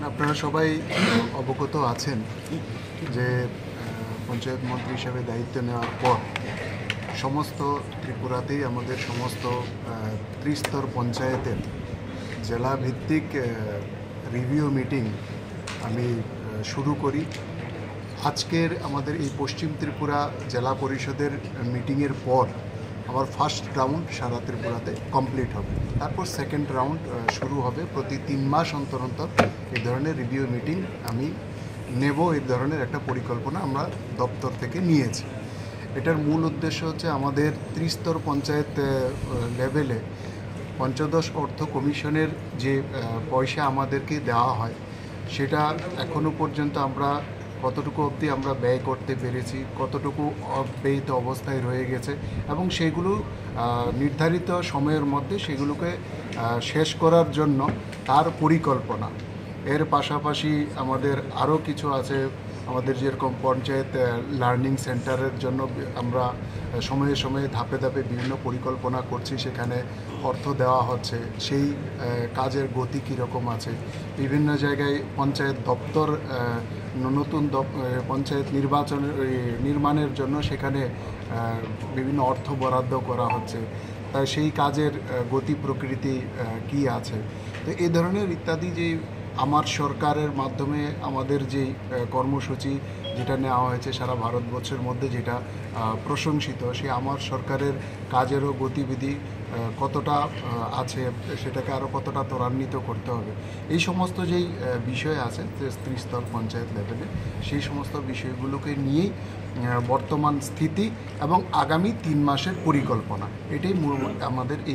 আপনারা সবাই অবগত আছেন যে পঞ্চায়েত মন্ত্রী হিসেবে দায়িত্ব নেওয়ার পর সমস্ত ত্রিপুরাতেই আমাদের সমস্ত ত্রিস্তর পঞ্চায়েতের জেলাভিত্তিক রিভিউ মিটিং আমি শুরু করি। আজকের আমাদের এই পশ্চিম ত্রিপুরা জেলা পরিষদের মিটিংয়ের পর আমার ফার্স্ট রাউন্ড সারা ত্রিপুরাতে কমপ্লিট হবে। তারপর সেকেন্ড রাউন্ড শুরু হবে। প্রতি 3 মাস অন্তর অন্তর এই ধরনের রিভিউ মিটিং আমি নেব। এই ধরনের একটা পরিকল্পনা আমরা দপ্তর থেকে নিয়েছি। এটার মূল উদ্দেশ্য হচ্ছে আমাদের ত্রিস্তর পঞ্চায়েত লেভেলে পঞ্চদশ অর্থ কমিশনের যে পয়সা আমাদেরকে দেওয়া হয় সেটা এখনও পর্যন্ত আমরা কতটুকু অবধি আমরা ব্যয় করতে পেরেছি, কতটুকু অব্যয়িত অবস্থায় রয়ে গেছে এবং সেগুলো নির্ধারিত সময়ের মধ্যে সেগুলোকে শেষ করার জন্য তার পরিকল্পনা। এর পাশাপাশি আমাদের আরও কিছু আছে। আমাদের যেরকম পঞ্চায়েত লার্নিং সেন্টারের জন্য আমরা সময়ে সময়ে ধাপে ধাপে বিভিন্ন পরিকল্পনা করছি, সেখানে অর্থ দেওয়া হচ্ছে। সেই কাজের গতি কীরকম আছে, বিভিন্ন জায়গায় পঞ্চায়েত দপ্তর নতুন পঞ্চায়েত নির্মাণের জন্য সেখানে বিভিন্ন অর্থ বরাদ্দ করা হচ্ছে, তাই সেই কাজের গতি প্রকৃতি কী আছে। তো এই ধরনের ইত্যাদি যে আমার সরকারের মাধ্যমে আমাদের যে কর্মসূচি যেটা নেওয়া হয়েছে সারা ভারতবর্ষের মধ্যে, যেটা প্রশংসিত, সে আমার সরকারের কাজেরও গতিবিধি কতটা আছে, সেটাকে আরও কতটা ত্বরান্বিত করতে হবে, এই সমস্ত যেই বিষয় আছে ত্রিস্তর পঞ্চায়েত লেভেলে, সেই সমস্ত বিষয়গুলোকে নিয়েই বর্তমান স্থিতি এবং আগামী 3 মাসের পরিকল্পনা, এটাই আমাদের এই